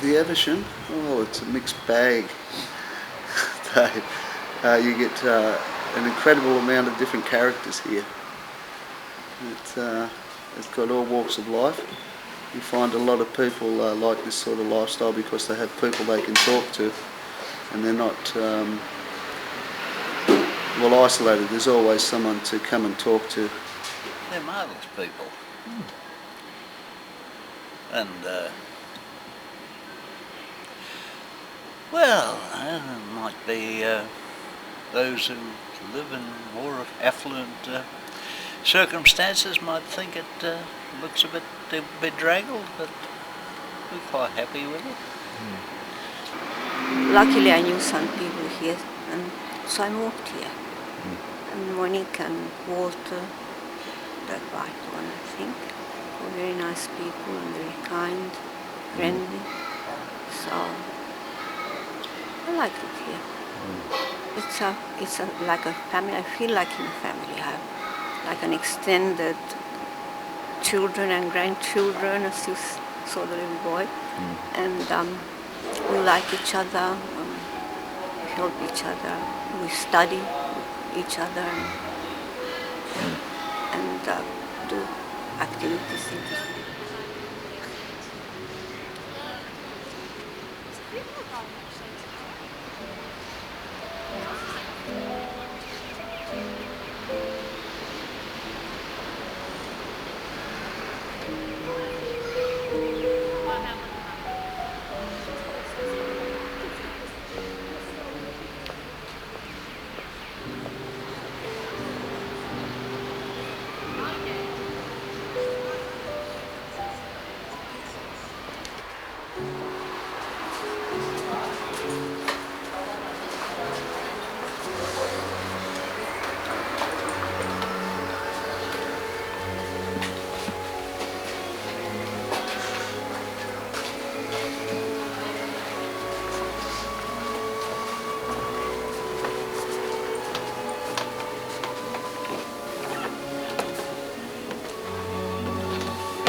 The Eversham, it's a mixed bag. You get an incredible amount of different characters here. It's got all walks of life. You find a lot of people like this sort of lifestyle because they have people they can talk to, and they're not isolated. There's always someone to come and talk to. They're marvellous people. And well, there might be those who live in more affluent circumstances might think it looks a bit bedraggled, but we're quite happy with it. Luckily I knew some people here, and so I moved here. And Monica and Walter, that right one I think, were very nice people and very kind, friendly. So I like it here. It's like a family. I feel like in a family. I have like an extended children and grandchildren. I still saw the little boy, and we like each other. We help each other. We study with each other and do activities.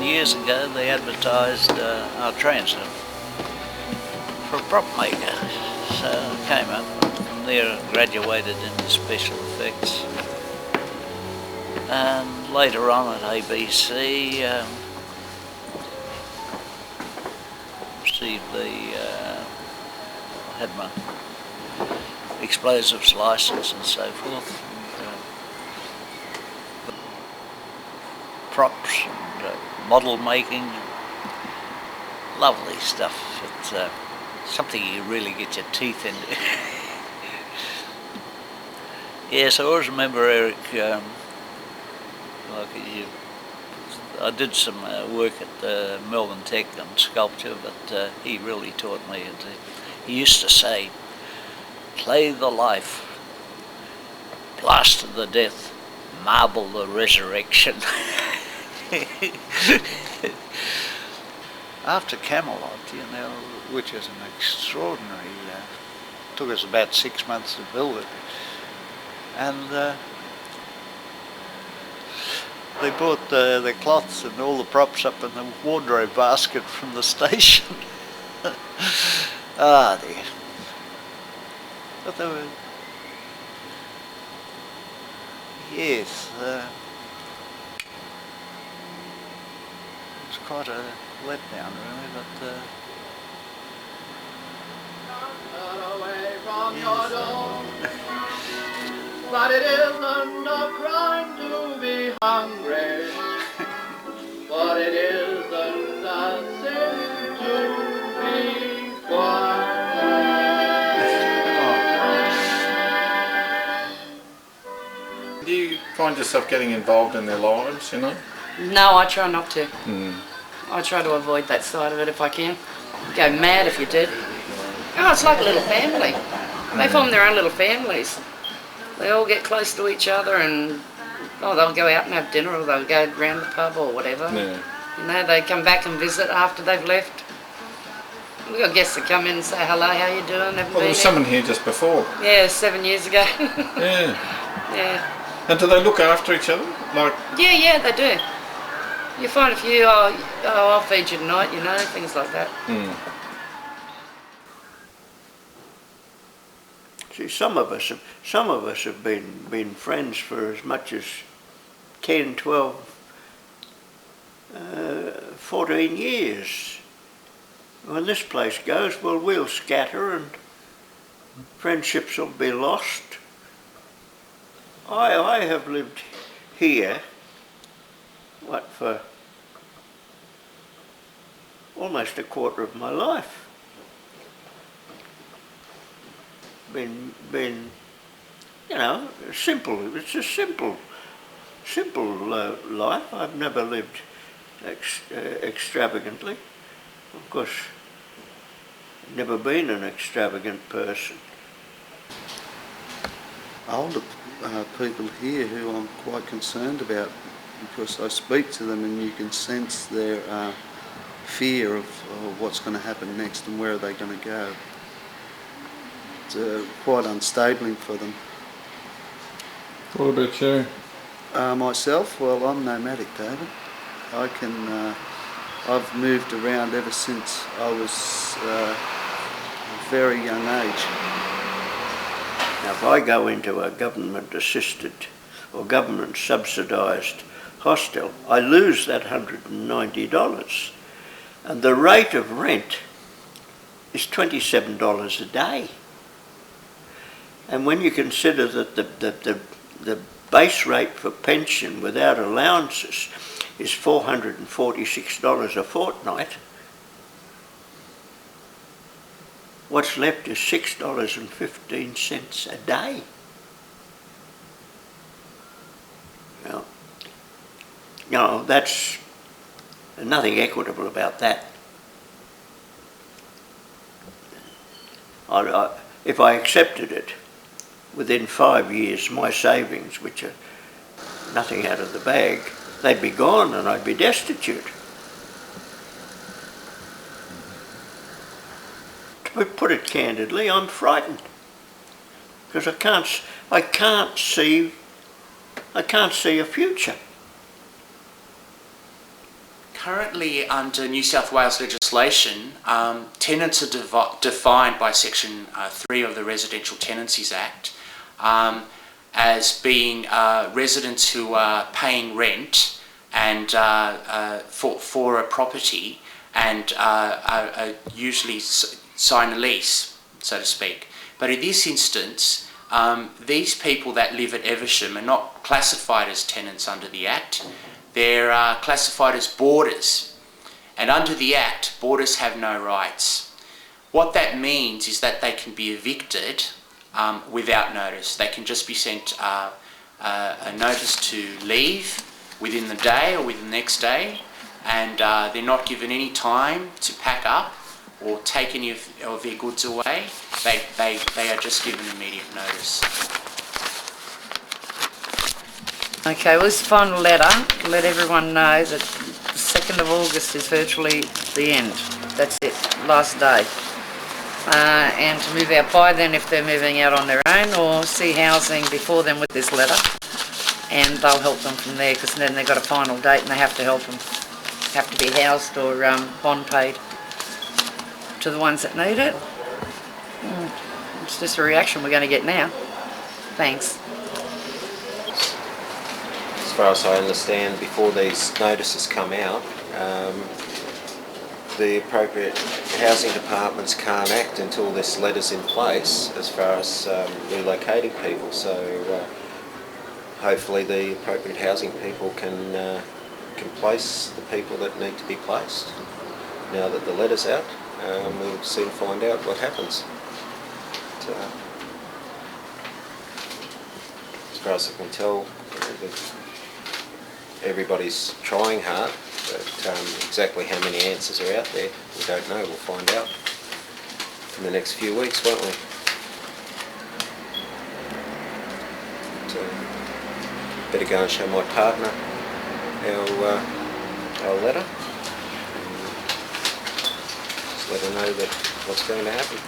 Years ago they advertised our transit for a prop maker, so I came up from there, graduated into special effects, and later on at ABC received had my explosives license and so forth, and, props and model making, lovely stuff. It's something you really get your teeth into. Yes, I always remember Eric, I did some work at Melbourne Tech on sculpture, but he really taught me. He used to say, play the life, plaster the death, marble the resurrection. After Camelot, which is an extraordinary, took us about 6 months to build it, and they brought the cloths and all the props up in the wardrobe basket from the station. Ah dear. But they were, yes, it's quite a letdown really, but not away from your door. But it isn't a crime to be hungry. But it isn't a sin to be quiet. Do you find yourself getting involved in their lives, No, I try not to. I try to avoid that side of it if I can. Go mad if you did. Oh, it's like a little family. They form their own little families. They all get close to each other and they'll go out and have dinner or they'll go round the pub or whatever. Yeah. They come back and visit after they've left. We've got guests that come in and say hello, how you doing? Well, there was someone here just before. Yeah, 7 years ago. Yeah. Yeah. And do they look after each other? Yeah, they do. You find a few, I'll feed you tonight, things like that. See, some of us have been friends for as much as 10, 12, 14 years. When this place goes, well, we'll scatter and friendships will be lost. I have lived here, for almost a quarter of my life. Been, simple. It's a simple life. I've never lived extravagantly. Of course, never been an extravagant person. Older people here who I'm quite concerned about, because I speak to them and you can sense their fear of what's going to happen next and where are they going to go. It's quite unstabling for them. What about you? Myself, well, I'm nomadic, David. I've moved around ever since I was a very young age. Now, if I go into a government-assisted or government-subsidised hostel, I lose that $190, and the rate of rent is $27 a day. And when you consider that the base rate for pension without allowances is $446 a fortnight, what's left is $6.15 a day. Now, that's nothing equitable about that. If I accepted it, within 5 years, my savings, which are nothing out of the bag, they'd be gone and I'd be destitute. To put it candidly, I'm frightened because I can't see a future. Currently, under New South Wales legislation, tenants are defined by Section 3 of the Residential Tenancies Act as being residents who are paying rent and for a property and usually sign a lease, so to speak. But in this instance, these people that live at Eversham are not classified as tenants under the Act. They're classified as boarders, and under the Act, boarders have no rights. What that means is that they can be evicted without notice. They can just be sent a notice to leave within the day or within the next day, and they're not given any time to pack up or take any of their goods away. They are just given immediate notice. Okay, well, this final letter to let everyone know that the 2nd of August is virtually the end. That's it, last day. And to move out by then if they're moving out on their own, or see housing before then with this letter, and they'll help them from there, because then they've got a final date and they have to help them, have to be housed or bond paid to the ones that need it. It's just a reaction we're going to get now. Thanks. As far as I understand, before these notices come out, the appropriate housing departments can't act until this letter's in place as far as relocating people. So hopefully the appropriate housing people can place the people that need to be placed. Now that the letter's out, we'll soon find out what happens. But, as far as I can tell, everybody's trying hard, but exactly how many answers are out there, we don't know. We'll find out in the next few weeks, won't we? But, better go and show my partner our letter. Just let her know that what's going to happen.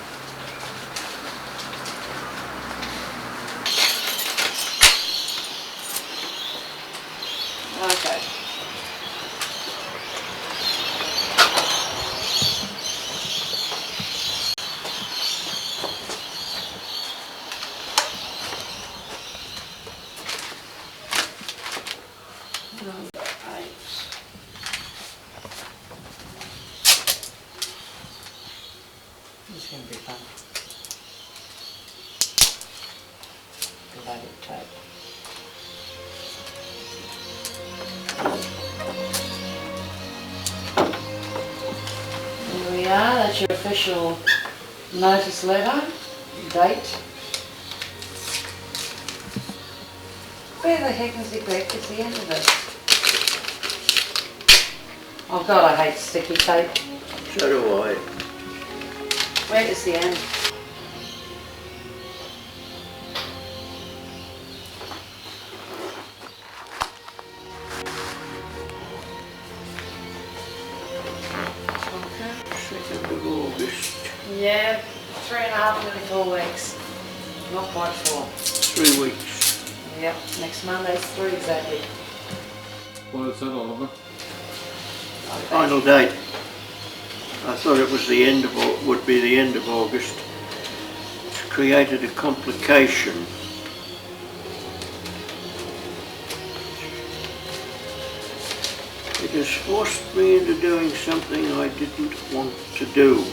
Okay. Number 8. This is going to be fun. Loaded tape. Here we are, that's your official notice letter, date. Where the heck is it back? It's the end of it. Oh God, I hate sticky tape. So do I. Where is the end? Okay. 2nd of August. Yeah, 3.5, nearly 4 weeks. Not quite 4. 3 weeks. Yep, next Monday's 3 exactly. What is that, Oliver? Final date. I thought it was the end of, would be the end of August. It's created a complication. It has forced me into doing something I didn't want to do.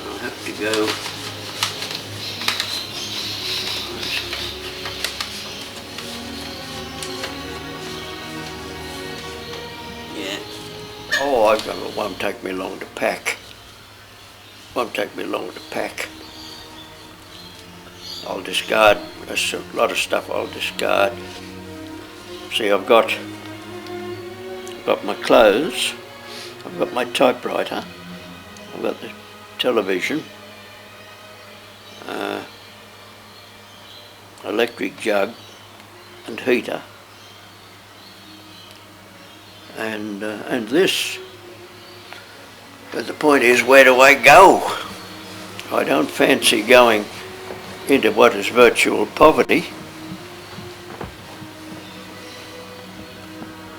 I'll have to go. Yeah. Oh, it won't take me long to pack. Won't take me long to pack. I'll discard, there's a lot of stuff I'll discard. See, I've got my clothes, I've got my typewriter, I've got the television, electric jug and heater, and this. But the point is, where do I go? I don't fancy going into what is virtual poverty,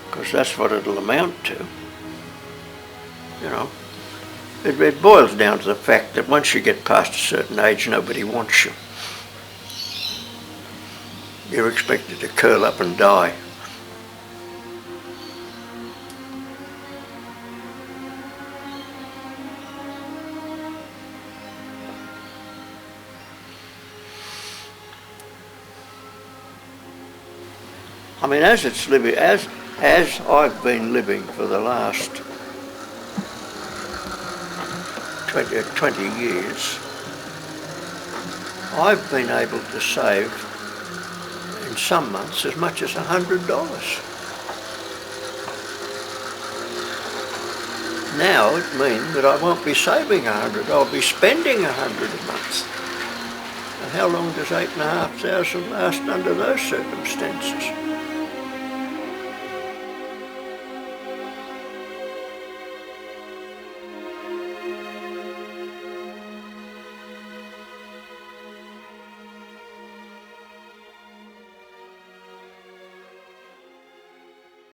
because that's what it'll amount to. You know, it boils down to the fact that once you get past a certain age, nobody wants you. You're expected to curl up and die. I mean, as it's living, as I've been living for the last 20 years, I've been able to save in some months as much as $100. Now it means that I won't be saving 100, I'll be spending 100 a month. And how long does $8,500 last under those circumstances?